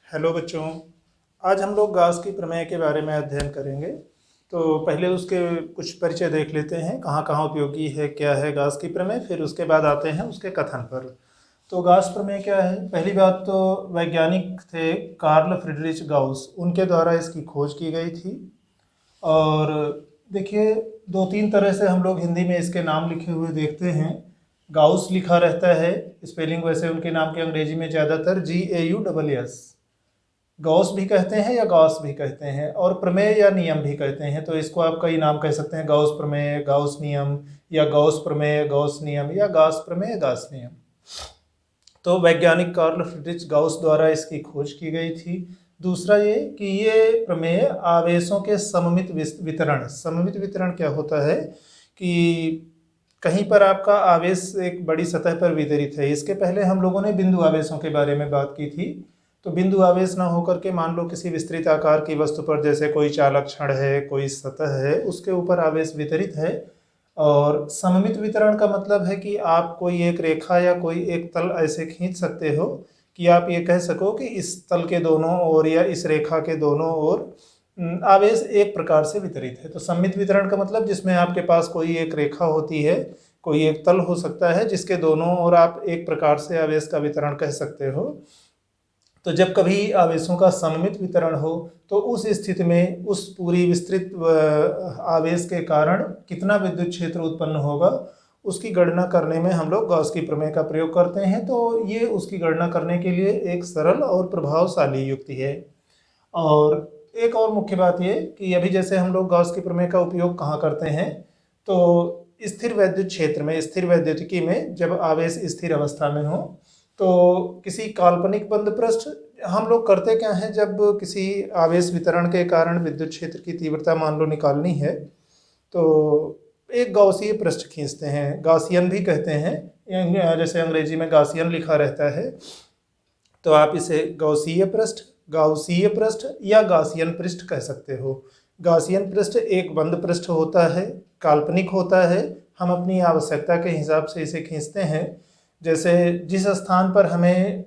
Hello बच्चों। आज हम लोग गाउस की प्रमेय के बारे में अध्ययन करेंगे। तो पहले उसके कुछ परिचय देख लेते हैं, कहाँ कहाँ उपयोगी है, क्या है गाउस की प्रमेय, फिर उसके बाद आते हैं उसके कथन पर। तो गाउस प्रमेय क्या है? पहली बात तो वैज्ञानिक थे कार्ल फ्रिडरिच गाउस, उनके द्वारा इसकी खोज की गई थी। और देखिए, दो तीन तरह से हम लोग हिंदी में इसके नाम लिखे हुए देखते हैं। गाउस लिखा रहता है, स्पेलिंग वैसे उनके नाम के अंग्रेजी में ज़्यादातर GAUSS, गॉस भी कहते हैं या गॉस भी कहते हैं, और प्रमेय या नियम भी कहते हैं। तो इसको आप कई नाम कह सकते हैं, गॉस प्रमेय, गॉस नियम, या गॉस प्रमेय, गॉस नियम, या गॉस प्रमेय, गॉस नियम। तो वैज्ञानिक कार्ल फ्रिडरिच गाउस द्वारा इसकी खोज की गई थी। दूसरा ये कि ये प्रमेय आवेशों के सममित वितरण, सममित वितरण क्या होता है कि कहीं पर आपका आवेश एक बड़ी सतह पर वितरित है। इसके पहले हम लोगों ने बिंदु आवेशों के बारे में बात की थी। तो बिंदु आवेश ना होकर के मान लो किसी विस्तृत आकार की वस्तु पर, जैसे कोई चालक छड़ है, कोई सतह है, उसके ऊपर आवेश वितरित है। और सममित वितरण का मतलब है कि आप कोई एक रेखा या कोई एक तल ऐसे खींच सकते हो कि आप ये कह सको कि इस तल के दोनों ओर या इस रेखा के दोनों ओर आवेश एक प्रकार से वितरित है। तो सममित वितरण का मतलब जिसमें आपके पास कोई एक रेखा होती है, कोई एक तल हो सकता है जिसके दोनों ओर आप एक प्रकार से आवेश का वितरण कह सकते हो। तो जब कभी आवेशों का सममित वितरण हो तो उस स्थिति में उस पूरी विस्तृत आवेश के कारण कितना विद्युत क्षेत्र उत्पन्न होगा, उसकी गणना करने में हम लोग गॉस की प्रमेय का प्रयोग करते हैं। तो ये उसकी गणना करने के लिए एक सरल और प्रभावशाली युक्ति है। और एक और मुख्य बात ये कि अभी जैसे हम लोग गॉस की प्रमेय का उपयोग कहाँ करते हैं, तो स्थिर वैद्युत क्षेत्र में, स्थिर वैद्युतिकी में, जब आवेश स्थिर अवस्था में हो तो किसी काल्पनिक बंद पृष्ठ, हम लोग करते क्या है, जब किसी आवेश वितरण के कारण विद्युत क्षेत्र की तीव्रता मान लो निकालनी है तो एक गॉसीय पृष्ठ खींचते हैं, गॉसियन भी कहते हैं, जैसे अंग्रेजी में गॉसियन लिखा रहता है। तो आप इसे गॉसीय पृष्ठ, गाउसीय पृष्ठ या गॉसियन पृष्ठ कह सकते हो। गॉसियन पृष्ठ एक बंद पृष्ठ होता है, काल्पनिक होता है। हम अपनी आवश्यकता के हिसाब से इसे खींचते हैं। जैसे जिस स्थान पर हमें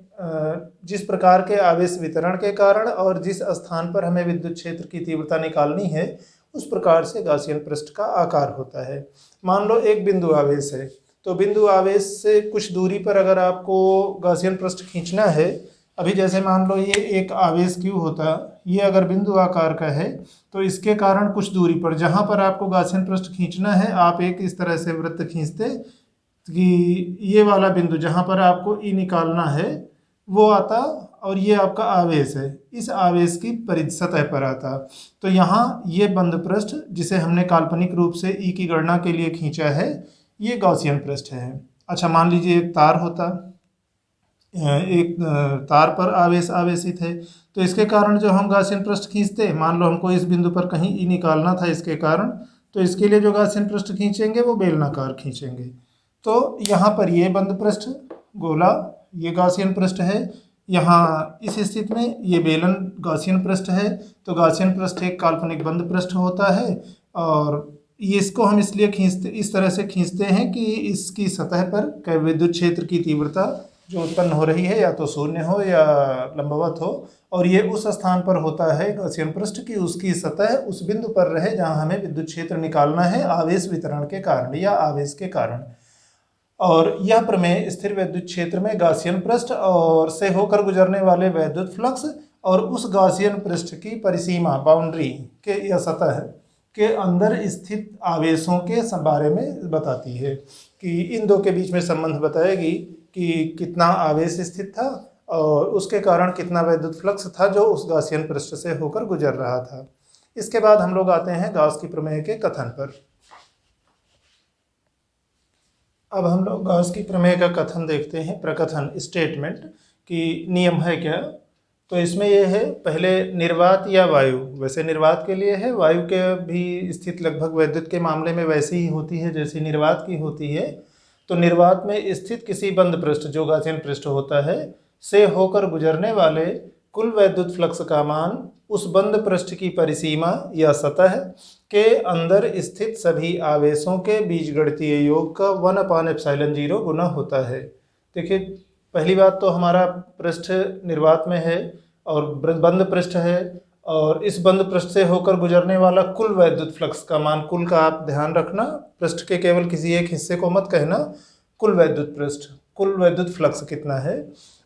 जिस प्रकार के आवेश वितरण के कारण और जिस स्थान पर हमें विद्युत क्षेत्र की तीव्रता निकालनी है, उस प्रकार से गॉसियन पृष्ठ का आकार होता है। मान लो एक बिंदु आवेश है, तो बिंदु आवेश से कुछ दूरी पर अगर आपको गॉसियन पृष्ठ खींचना है, अभी जैसे मान लो ये एक आवेश क्यू होता, ये अगर बिंदु आकार का है तो इसके कारण कुछ दूरी पर जहाँ पर आपको गॉसियन पृष्ठ खींचना है, आप एक इस तरह से वृत्त खींचते कि ये वाला बिंदु जहाँ पर आपको ई निकालना है वो आता, और ये आपका आवेश है, इस आवेश की परिधि सतह पर आता। तो यहाँ ये बंद पृष्ठ जिसे हमने काल्पनिक रूप से ई की गणना के लिए खींचा है, ये गॉसियन पृष्ठ है। अच्छा, मान लीजिए एक तार होता, एक तार पर आवेश आवेशित है, तो इसके कारण जो हम गॉसियन पृष्ठ खींचते, मान लो हमको इस बिंदु पर कहीं ई निकालना था इसके कारण, तो इसके लिए जो गॉसियन पृष्ठ खींचेंगे वो बेलनाकार खींचेंगे। तो यहाँ पर ये बंद पृष्ठ गोला, ये गॉसियन पृष्ठ है। यहाँ इस स्थिति में ये बेलन गॉसियन पृष्ठ है। तो गॉसियन पृष्ठ एक काल्पनिक बंद पृष्ठ होता है, और ये इसको हम इसलिए खींचते, इस तरह से खींचते हैं कि इसकी सतह पर विद्युत क्षेत्र की तीव्रता जो उत्पन्न हो रही है या तो शून्य हो या लंबवत हो, और ये उस स्थान पर होता है गॉसियन पृष्ठ की उसकी सतह उस बिंदु पर रहे जहाँ हमें विद्युत क्षेत्र निकालना है आवेश वितरण के कारण या आवेश के कारण। और यह प्रमेय स्थिर वैद्युत क्षेत्र में गॉसियन पृष्ठ और से होकर गुजरने वाले वैद्युत फ्लक्स और उस गॉसियन पृष्ठ की परिसीमा, बाउंड्री के या सतह के अंदर स्थित आवेशों के बारे में बताती है, कि इन दो के बीच में संबंध बताएगी कि कितना आवेश स्थित था और उसके कारण कितना वैद्युत फ्लक्स था जो उस गॉसियन पृष्ठ से होकर गुजर रहा था। इसके बाद हम लोग आते हैं गॉस की प्रमेय के कथन पर। अब हम लोग गॉस की प्रमेय का कथन देखते हैं, प्रकथन, स्टेटमेंट, कि नियम है क्या। तो इसमें यह है, पहले निर्वात या वायु, वैसे निर्वात के लिए है, वायु के भी स्थिति लगभग वैद्युत के मामले में वैसी ही होती है जैसी निर्वात की होती है। तो निर्वात में स्थित किसी बंद पृष्ठ जो गॉसियन पृष्ठ होता है से होकर गुजरने वाले कुल वैद्युत फ्लक्स का मान उस बंद पृष्ठ की परिसीमा या सतह के अंदर स्थित सभी आवेशों के बीजगणितीय योग का 1/ε0 गुना होता है। देखिए, पहली बात तो हमारा पृष्ठ निर्वात में है और बंद पृष्ठ है, और इस बंद पृष्ठ से होकर गुजरने वाला कुल वैद्युत फ्लक्स का मान, कुल का आप ध्यान रखना, पृष्ठ के केवल किसी एक हिस्से को मत कहना, कुल वैद्युत पृष्ठ, कुल वैद्युत फ्लक्स कितना है,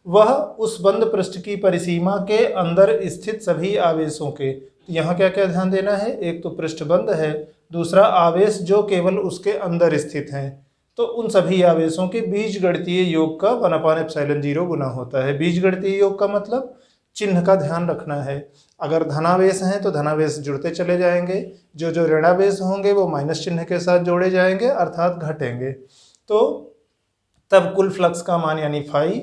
वह उस बंद पृष्ठ की परिसीमा के अंदर स्थित सभी आवेशों के, तो यहाँ क्या क्या ध्यान देना है, एक तो पृष्ठ बंद है, दूसरा आवेश जो केवल उसके अंदर स्थित हैं, तो उन सभी आवेशों के बीजगणितीय योग का 1/ε0 गुना होता है। बीजगणितीय योग का मतलब चिन्ह का ध्यान रखना है। अगर धनावेश हैं तो धनावेश जुड़ते चले जाएंगे, जो ऋणावेश होंगे वो माइनस चिन्ह के साथ जोड़े जाएंगे अर्थात घटेंगे। तो तब कुल फ्लक्स का मान यानी फाई,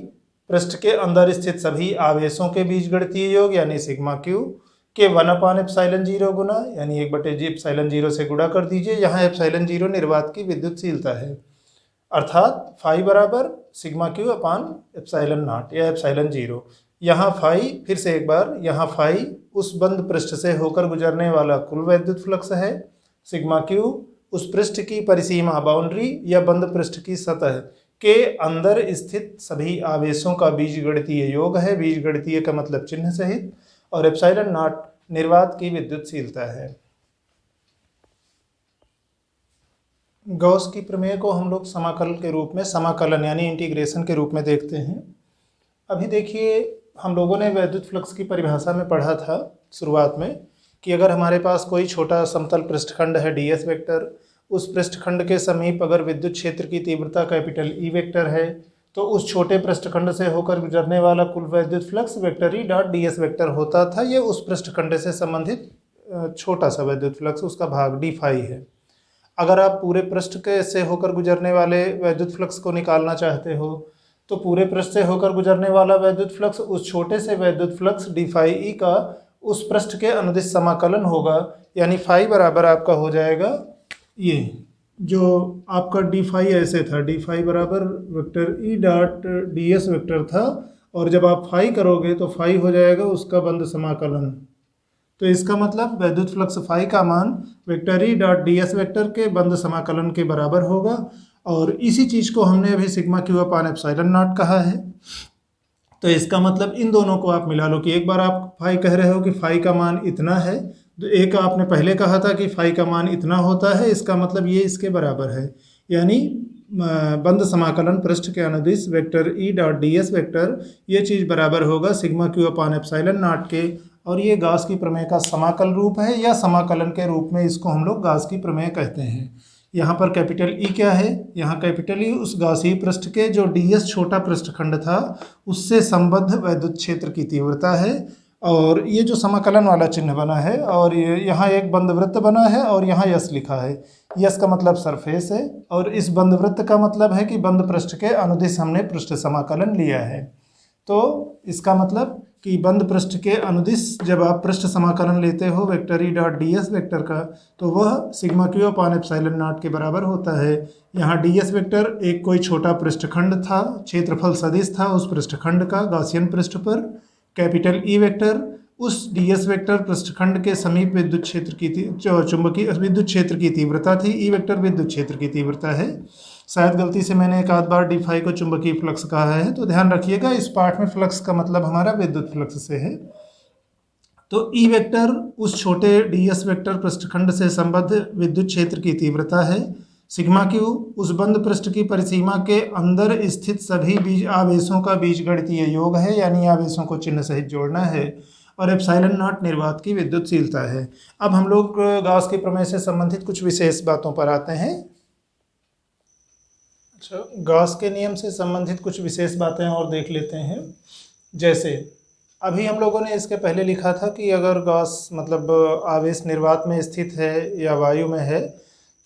पृष्ठ के अंदर स्थित सभी आवेशों के बीजगणितीय योग यानी सिग्मा क्यू के 1/ε0 गुना यानी 1/ε0 से गुणा कर दीजिए। यहाँ ε0 निर्वात की विद्युतशीलता है, अर्थात फाई बराबर सिग्मा क्यू अपान ε0 या ε0। यहाँ फाई, फिर से एक बार, यहाँ फाई उस बंद पृष्ठ से होकर गुजरने वाला कुल वैद्युत फ्लक्स है, सिग्मा क्यू उस पृष्ठ की परिसीमा बाउंड्री या बंद पृष्ठ की सतह के अंदर स्थित सभी आवेशों का बीजगणितीय योग है, बीजगणितीय का मतलब चिन्ह सहित, और ε0 निर्वात की विद्युतशीलता है। गॉस की प्रमेय को हम लोग समाकल के रूप में, समाकलन यानी इंटीग्रेशन के रूप में देखते हैं। अभी देखिए, हम लोगों ने वैद्युत फ्लक्स की परिभाषा में पढ़ा था शुरुआत में कि अगर हमारे पास कोई छोटा समतल पृष्ठखंड है ds वेक्टर, उस पृष्ठखंड के समीप अगर विद्युत क्षेत्र की तीव्रता कैपिटल E वेक्टर है, तो उस छोटे पृष्ठखंड से होकर गुजरने वाला कुल वैद्युत flux vector E dot ds vector होता था। ये उस पृष्ठखंड से संबंधित छोटा सा वैद्युत फ्लक्स, उसका भाग d फाई है। अगर आप पूरे पृष्ठ के से होकर गुजरने वाले वैद्युत फ्लक्स को निकालना चाहते हो, तो पूरे पृष्ठ से होकर गुजरने वाला वैद्युत फ्लक्स उस छोटे से वैद्युत फ्लक्स डी फाई ई का उस पृष्ठ के अनुदिश समाकलन होगा, यानी फाई बराबर आपका हो जाएगा, ये जो आपका डी फाई ऐसे था, डी फाई बराबर vector E dot D S vector था, और जब आप फाई करोगे तो फाई हो जाएगा उसका बंद समाकलन। तो इसका मतलब वैद्युत फ्लक्स फाई का मान vector E dot D S vector के बंद समाकलन के बराबर होगा, और इसी चीज़ को हमने अभी सिग्मा क्यू अपान ε0 कहा है। तो इसका मतलब इन दोनों को आप मिला लो कि एक बार आप फाई कह रहे हो कि फाई का मान इतना है, तो एक आपने पहले कहा था कि फाई का मान इतना होता है, इसका मतलब ये इसके बराबर है, यानी बंद समाकलन पृष्ठ के अनुदिश vector E dot D S vector, ये चीज़ बराबर होगा सिग्मा क्यू अपान ε0 के। और ये गॉस की प्रमेय का समाकल रूप है, या समाकलन के रूप में इसको हम लोग गॉस की प्रमेय कहते हैं। यहाँ पर कैपिटल ई क्या है, यहाँ कैपिटल ई उस गॉसीय पृष्ठ के जो ds छोटा पृष्ठखंड था उससे संबद्ध वैद्युत क्षेत्र की तीव्रता है, और ये जो समाकलन वाला चिन्ह बना है, और ये यहाँ एक बंद वृत्त बना है, और यहाँ यस लिखा है। यस का मतलब सरफेस है, और इस बंद वृत्त का मतलब है कि बंद पृष्ठ के अनुदिश हमने पृष्ठ समाकलन लिया है। तो इसका मतलब कि बंद पृष्ठ के अनुदिश जब आप पृष्ठ समाकलन लेते हो vector E dot D S vector का, तो वह सिग्मा क्यू अपान ε0 के बराबर होता है। यहाँ डी एस वेक्टर एक कोई छोटा पृष्ठखंड था, क्षेत्रफल सदिश था उस पृष्ठखंड का गॉसियन पृष्ठ पर। कैपिटल ई वेक्टर उस डी एस वेक्टर पृष्ठखंड के समीप विद्युत क्षेत्र की चुंबकीय विद्युत क्षेत्र की तीव्रता थी। ई वेक्टर विद्युत क्षेत्र की तीव्रता है। शायद गलती से मैंने एक आध बार डी फाई को चुंबकीय फ्लक्स कहा है, तो ध्यान रखिएगा इस पार्ट में फ्लक्स का मतलब हमारा विद्युत फ्लक्स से है। तो ई वेक्टर उस छोटे डी एस वेक्टर पृष्ठखंड से संबद्ध विद्युत क्षेत्र की तीव्रता है। सिग्मा क्यू उस बंद पृष्ठ की परिसीमा के अंदर स्थित सभी बीज आवेशों का बीजगणितीय योग है, यानी आवेशों को चिन्ह सहित जोड़ना है, और ε0 निर्वात की विद्युतशीलता है। अब हम लोग गॉस के प्रमेय से संबंधित कुछ विशेष बातों पर आते हैं। अच्छा, गॉस के नियम से संबंधित कुछ विशेष बातें और देख लेते हैं। जैसे अभी हम लोगों ने इसके पहले लिखा था कि अगर गॉस मतलब आवेश निर्वात में स्थित है या वायु में है,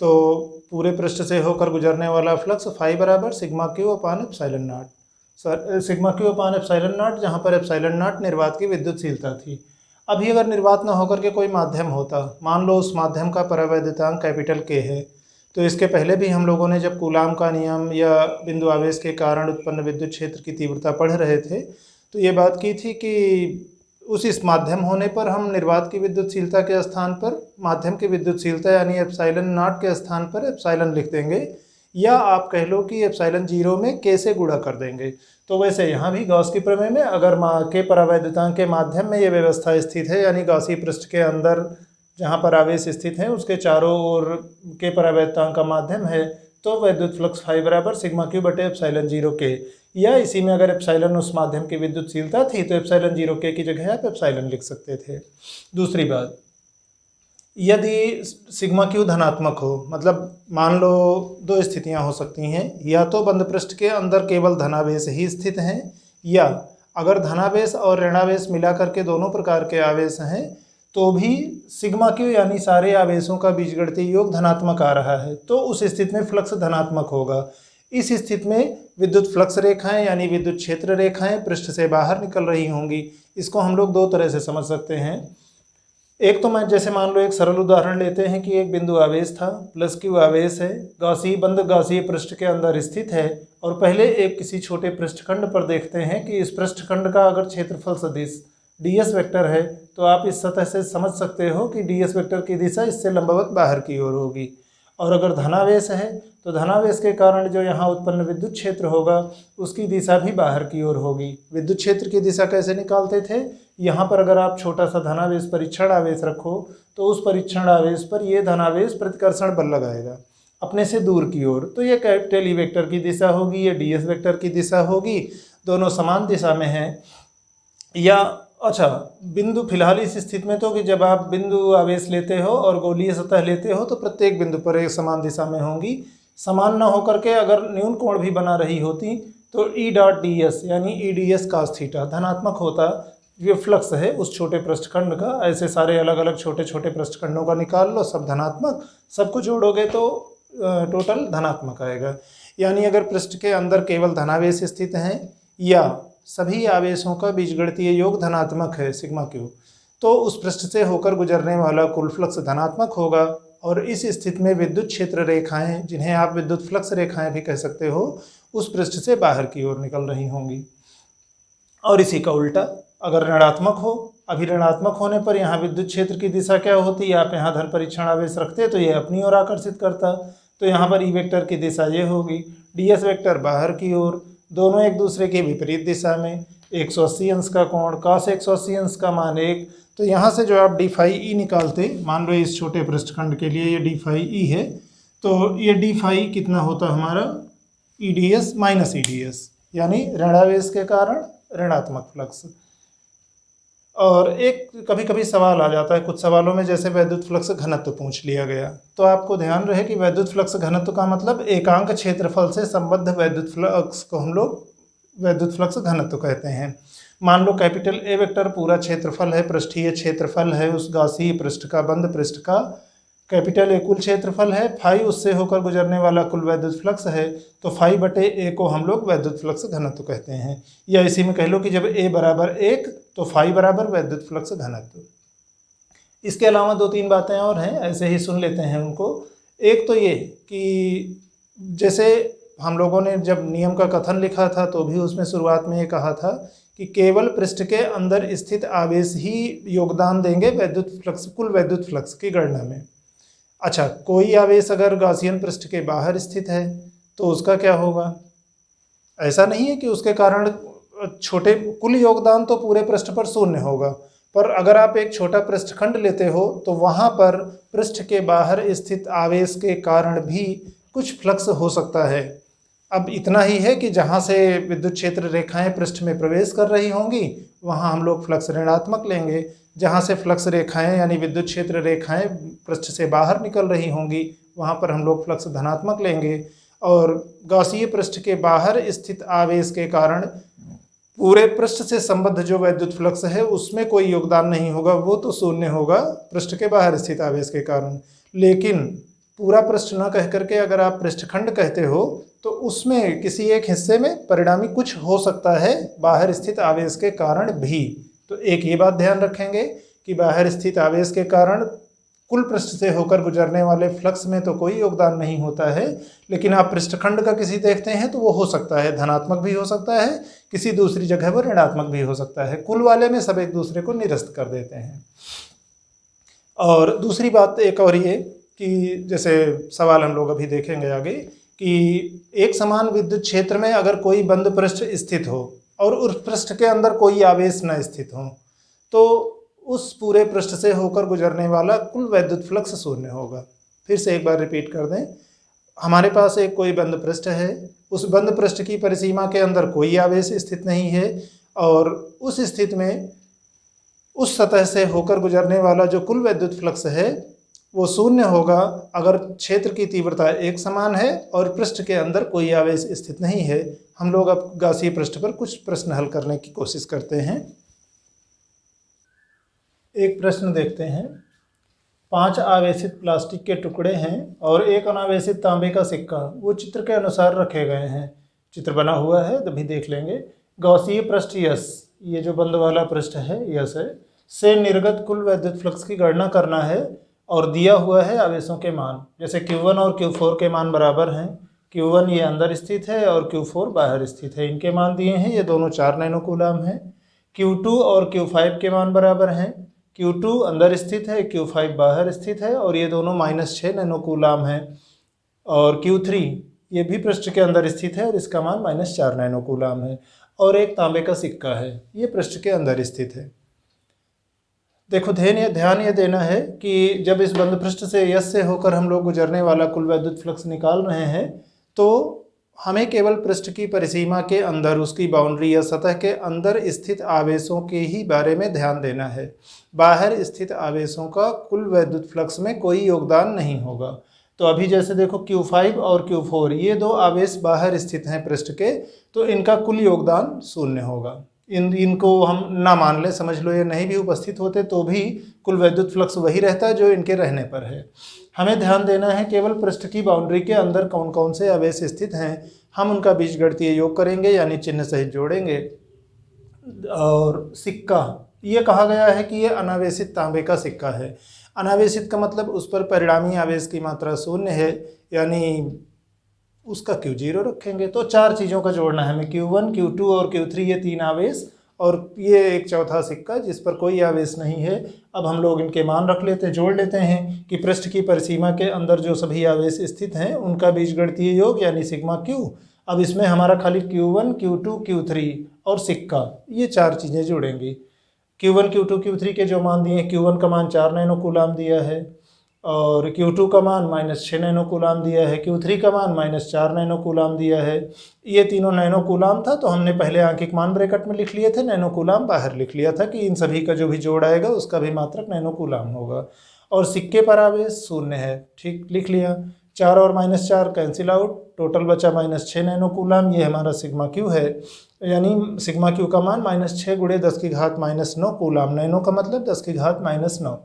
तो पूरे पृष्ठ से होकर गुजरने वाला फ्लक्स फाई बराबर सिग्मा क्यू अपान ε0, सिग्मा क्यू अपान ε0, जहाँ पर ε0 निर्वात की विद्युतशीलता थी। अभी अगर निर्वात न होकर के कोई माध्यम होता, मान लो उस माध्यम का परावैद्युतांक कैपिटल के है, तो इसके पहले भी हम लोगों ने जब कूलाम का नियम या बिंदु आवेश के कारण उत्पन्न विद्युत क्षेत्र की तीव्रता पढ़ रहे थे, तो ये बात की थी कि इस माध्यम होने पर हम निर्वात की विद्युतशीलता के स्थान पर माध्यम की विद्युतशीलता यानी ε0 के स्थान पर एप्सिलॉन लिख देंगे, या आप कह लो कि ε0 में k से गुणा कर देंगे। तो वैसे यहाँ भी गॉस की प्रमेय में अगर के परावैद्युतांक के माध्यम में ये व्यवस्था स्थित है, यानी गॉसी पृष्ठ के अंदर जहाँ पर आवेश स्थित है उसके चारों ओर के परावैद्युतांक का माध्यम है, तो वैद्युत फ्लक्स फाई बराबर सिग्मा क्यू बटे एप्सिलॉन 0 के, या इसी में अगर एप्सिलॉन उस माध्यम की विद्युतशीलता थी तो एप्सिलॉन 0 के की जगह आप एप्सिलॉन लिख सकते थे। दूसरी बात, यदि सिग्मा क्यू धनात्मक हो, मतलब मान लो दो स्थितियां हो सकती हैं, या तो बंद पृष्ठ के अंदर केवल धनावेश ही स्थित हैं, या अगर धनावेश और ऋणावेश मिलाकर के दोनों प्रकार के आवेश हैं तो भी सिग्मा क्यू यानी सारे आवेशों का बीजगणितीय योग धनात्मक आ रहा है, तो उस स्थिति में फ्लक्स धनात्मक होगा। इस स्थिति में विद्युत फ्लक्स रेखाएं यानी विद्युत क्षेत्र रेखाएं पृष्ठ से बाहर निकल रही होंगी। इसको हम लोग दो तरह से समझ सकते हैं। एक तो मैं जैसे मान लो एक सरल उदाहरण लेते हैं कि एक बिंदु आवेश था, प्लस क्यू आवेश है, बंद गॉसीय पृष्ठ के अंदर स्थित है, और पहले एक किसी छोटे पृष्ठखंड पर देखते हैं कि इस पृष्ठखंड का अगर क्षेत्रफल सदिश ds वेक्टर है तो आप इस सतह से समझ सकते हो कि ds वेक्टर की दिशा इससे लंबवत बाहर की ओर होगी। और अगर धनावेश है तो धनावेश के कारण जो यहाँ उत्पन्न विद्युत क्षेत्र होगा उसकी दिशा भी बाहर की ओर होगी। विद्युत क्षेत्र की दिशा कैसे निकालते थे, यहाँ पर अगर आप छोटा सा धनावेश परीक्षण आवेश रखो तो उस परीक्षण आवेश पर ये धनावेश प्रतिकर्षण बल लगाएगा अपने से दूर की ओर, तो ये कैपिटल ई वेक्टर की दिशा होगी, ये ds वेक्टर की दिशा होगी, दोनों समान दिशा में हैं। या अच्छा, बिंदु फिलहाल इस स्थिति में तो कि जब आप बिंदु आवेश लेते हो और गोलीय सतह लेते हो तो प्रत्येक बिंदु पर एक समान दिशा में होंगी। समान न होकर के अगर न्यून कोण भी बना रही होती तो ई डॉट डी एस यानी E D S cos theta धनात्मक होता। ये फ्लक्स है उस छोटे पृष्ठखंड का, ऐसे सारे अलग अलग छोटे छोटे पृष्ठखंडों का निकाल लो, सब धनात्मक, सबको जोड़ोगे तो टोटल धनात्मक आएगा। यानी अगर पृष्ठ के अंदर केवल धनावेश स्थित हैं या सभी आवेशों का बीजगणितीय योग धनात्मक है सिग्मा क्यू, तो उस पृष्ठ से होकर गुजरने वाला कुल फ्लक्स धनात्मक होगा। और इस स्थिति में विद्युत क्षेत्र रेखाएं, जिन्हें आप विद्युत फ्लक्स रेखाएं भी कह सकते हो, उस पृष्ठ से बाहर की ओर निकल रही होंगी। और इसी का उल्टा अगर ऋणात्मक हो, अभी ऋणात्मक होने पर यहाँ विद्युत क्षेत्र की दिशा क्या होती, आप यहाँ धन परीक्षण आवेश रखते तो ये अपनी ओर आकर्षित करता, तो यहाँ पर ई वेक्टर की दिशा ये होगी, ds वेक्टर बाहर की ओर, दोनों एक दूसरे के विपरीत दिशा में, 180 अंश का कोण, cos 180 अंश का मान 1, तो यहाँ से जो आप d फाई ई निकालते, मान लो इस छोटे पृष्ठखंड के लिए ये d फाई ई है, तो ये d फाई कितना होता हमारा EDS माइनस EDS, यानी ऋणावेश के कारण ऋणात्मक फ्लक्स। और एक कभी कभी सवाल आ जाता है कुछ सवालों में, जैसे वैद्युत फ्लक्स घनत्व पूछ लिया गया, तो आपको ध्यान रहे कि वैद्युत फ्लक्स घनत्व का मतलब एकांक क्षेत्रफल से संबद्ध वैद्युत फ्लक्स को हम लोग वैद्युत फ्लक्स घनत्व कहते हैं। मान लो कैपिटल ए वेक्टर पूरा क्षेत्रफल है, पृष्ठीय क्षेत्रफल है उस गॉसीय पृष्ठ का, बंद पृष्ठ का, कैपिटल ए कुल क्षेत्रफल है, फाई उससे होकर गुजरने वाला कुल वैद्युत फ्लक्स है, तो फाई बटे ए को हम लोग वैद्युत फ्लक्स घनत्व कहते हैं। या इसी में कह लो कि जब ए बराबर 1 तो फाई बराबर वैद्युत फ्लक्स घनत्व। इसके अलावा दो तीन बातें और हैं, ऐसे ही सुन लेते हैं उनको। एक तो ये कि जैसे हम लोगों ने जब नियम का कथन लिखा था तो भी उसमें शुरुआत में ये कहा था कि केवल पृष्ठ के अंदर स्थित आवेश ही योगदान देंगे वैद्युत फ्लक्स, कुल वैद्युत फ्लक्स की गणना में। अच्छा, कोई आवेश अगर गॉसियन पृष्ठ के बाहर स्थित है तो उसका क्या होगा? ऐसा नहीं है कि उसके कारण छोटे, कुल योगदान तो पूरे पृष्ठ पर शून्य होगा, पर अगर आप एक छोटा पृष्ठखंड लेते हो तो वहाँ पर पृष्ठ के बाहर स्थित आवेश के कारण भी कुछ फ्लक्स हो सकता है। अब इतना ही है कि जहाँ से विद्युत क्षेत्र रेखाएं पृष्ठ में प्रवेश कर रही होंगी वहाँ हम लोग फ्लक्स ऋणात्मक लेंगे, जहाँ से फ्लक्स रेखाएं यानी विद्युत क्षेत्र रेखाएं पृष्ठ से बाहर निकल रही होंगी वहाँ पर हम लोग फ्लक्स धनात्मक लेंगे। और गॉसीय पृष्ठ के बाहर स्थित आवेश के कारण पूरे पृष्ठ से संबद्ध जो वैद्युत फ्लक्स है उसमें कोई योगदान नहीं होगा, वो तो शून्य होगा पृष्ठ के बाहर स्थित आवेश के कारण। लेकिन पूरा पृष्ठ न कह करके अगर आप पृष्ठखंड कहते हो तो उसमें किसी एक हिस्से में परिणामी कुछ हो सकता है बाहर स्थित आवेश के कारण भी। तो एक ये बात ध्यान रखेंगे कि बाहर स्थित आवेश के कारण कुल पृष्ठ से होकर गुजरने वाले फ्लक्स में तो कोई योगदान नहीं होता है, लेकिन आप पृष्ठखंड का किसी देखते हैं तो वो हो सकता है धनात्मक भी हो सकता है, किसी दूसरी जगह पर ऋणात्मक भी हो सकता है। कुल वाले में सब एक दूसरे को निरस्त कर देते हैं। और दूसरी बात एक और ये कि जैसे सवाल हम लोग अभी देखेंगे आगे कि एक समान विद्युत क्षेत्र में अगर कोई बंद पृष्ठ स्थित हो और उस पृष्ठ के अंदर कोई आवेश न स्थित हो तो उस पूरे पृष्ठ से होकर गुजरने वाला कुल वैद्युत फ्लक्स शून्य होगा। फिर से एक बार रिपीट कर दें, हमारे पास एक कोई बंद पृष्ठ है, उस बंद पृष्ठ की परिसीमा के अंदर कोई आवेश स्थित नहीं है और उस स्थिति में उस सतह से होकर गुजरने वाला जो कुल वैद्युत फ्लक्स है वो शून्य होगा अगर क्षेत्र की तीव्रता एक समान है और पृष्ठ के अंदर कोई आवेश स्थित नहीं है। हम लोग अब गासीय पृष्ठ पर कुछ प्रश्न हल करने की कोशिश करते हैं। एक प्रश्न देखते हैं। 5 आवेशित प्लास्टिक के टुकड़े हैं और एक अनावेशित तांबे का सिक्का वो चित्र के अनुसार रखे गए हैं। चित्र बना हुआ है, तभी देख लेंगे। गॉसीय पृष्ठ यस, ये जो बंद वाला पृष्ठ है यस है, से निर्गत कुल वैद्युत फ्लक्स की गणना करना है और दिया हुआ है आवेशों के मान। जैसे Q1 और Q4 के मान बराबर हैं। Q1 ये अंदर स्थित है और Q4 बाहर स्थित है। इनके मान दिए हैं, ये दोनों 4 नैनो कूलाम हैं। Q2 और Q5 के मान बराबर हैं। Q2 अंदर स्थित है, Q5 बाहर स्थित है और ये दोनों -6 नैनो कूलाम हैं। और Q3 ये भी पृष्ठ के अंदर स्थित है और इसका मान -4 नैनो कूलाम है। और एक तांबे का सिक्का है, ये पृष्ठ के अंदर स्थित है। देखो ध्यान ये देना है कि जब इस बंद पृष्ठ से यस से होकर हम लोग गुजरने वाला कुल वैद्युत फ्लक्स निकाल रहे हैं तो हमें केवल पृष्ठ की परिसीमा के अंदर, उसकी बाउंड्री या सतह के अंदर स्थित आवेशों के ही बारे में ध्यान देना है। बाहर स्थित आवेशों का कुल वैद्युत फ्लक्स में कोई योगदान नहीं होगा। तो अभी जैसे देखो Q5 और Q4 ये 2 आवेश बाहर स्थित हैं पृष्ठ के, तो इनका कुल योगदान शून्य होगा। इनको हम ना मान लें, समझ लो ये नहीं भी उपस्थित होते तो भी कुल वैद्युत फ्लक्स वही रहता है जो इनके रहने पर है। हमें ध्यान देना है केवल पृष्ठ की बाउंड्री के अंदर कौन कौन से आवेश स्थित हैं, हम उनका बीजगणितीय योग करेंगे यानी चिन्ह सहित जोड़ेंगे। और सिक्का, ये कहा गया है कि ये अनावेशित तांबे का सिक्का है। अनावेशित का मतलब उस पर परिणामी आवेश की मात्रा शून्य है, यानी उसका Q0 रखेंगे। तो 4 चीज़ों का जोड़ना है हमें, Q1, Q2 और Q3 ये 3 आवेश और ये एक चौथा सिक्का जिस पर कोई आवेश नहीं है। अब हम लोग इनके मान रख लेते हैं, जोड़ लेते हैं कि पृष्ठ की परिसीमा के अंदर जो सभी आवेश स्थित हैं उनका बीजगणितीय योग यानी सिग्मा Q। अब इसमें हमारा खाली Q1, Q2, Q3 और सिक्का, ये 4 चीज़ें जुड़ेंगी। Q1, Q2, Q3 के जो मान दिए, Q1 का मान 4 नैनो कूलाम दिया है और Q2 का मान -6 नैनो कूलाम दिया है, Q3 का मान -4 नैनो कूलाम दिया है। ये तीनों नैनो कूलाम था तो हमने पहले आंकिक मान ब्रैकेट में लिख लिए थे, नैनो कूलाम बाहर लिख लिया था कि इन सभी का जो भी जोड़ आएगा उसका भी मात्रक नैनो कूलाम होगा। और सिक्के पर आवेश शून्य है, ठीक लिख लिया। 4 और -4 कैंसिल आउट, टोटल बचा -6 नैनो कूलाम, ये हमारा सिग्मा क्यू है। यानी सिग्मा क्यू का मान -6 × 10⁻⁹ कूलाम। नैनो का मतलब 10⁻⁹।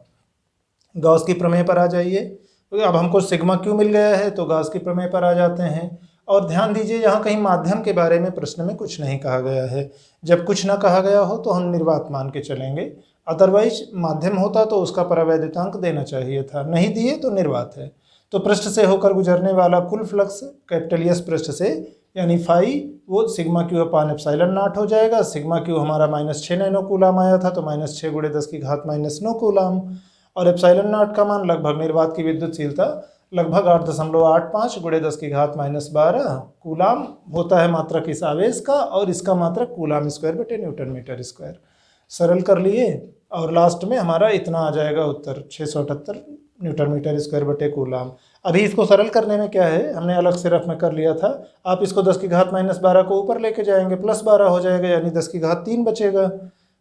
गॉस की प्रमेय पर आ जाइए। अब हमको सिग्मा क्यू मिल गया है तो गॉस की प्रमेय पर आ जाते हैं। और ध्यान दीजिए यहाँ कहीं माध्यम के बारे में प्रश्न में कुछ नहीं कहा गया है। जब कुछ ना कहा गया हो तो हम निर्वात मान के चलेंगे, अदरवाइज माध्यम होता तो उसका परावैद्युतांक देना चाहिए था, नहीं दिए तो निर्वात है। तो पृष्ठ से होकर गुजरने वाला कुल फ्लक्स कैपिटल एस पृष्ठ से यानी फाई वो sigma Q upon epsilon not हो जाएगा। सिग्मा क्यू हमारा -6 नैनो कूलाम आया था तो -6 × 10⁻⁹ कूलाम। और एप्सिलॉन नॉट का मान लगभग निर्वात की विद्युतशीलता लगभग 8.85 × 10⁻12 कूलाम होता है मात्रक इस आवेश का, और इसका मात्रक कूलाम स्क्वायर बटे न्यूटन मीटर स्क्वायर। सरल कर लिए और लास्ट में हमारा इतना आ जाएगा उत्तर, 678 न्यूटन मीटर स्क्वायर बटे कूलाम। अभी इसको सरल करने में क्या है, हमने अलग से रफ में कर लिया था। आप इसको 10⁻12 को ऊपर लेके जाएंगे, +12 हो जाएगा यानी 10⁻3 बचेगा,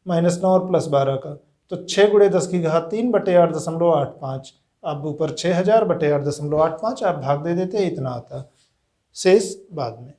-9 और +12 का। तो 6 × 10⁻3 बटे 8.85, अब ऊपर 6000 बटे 8.85 आप भाग दे देते, इतना आता। शेष बाद में।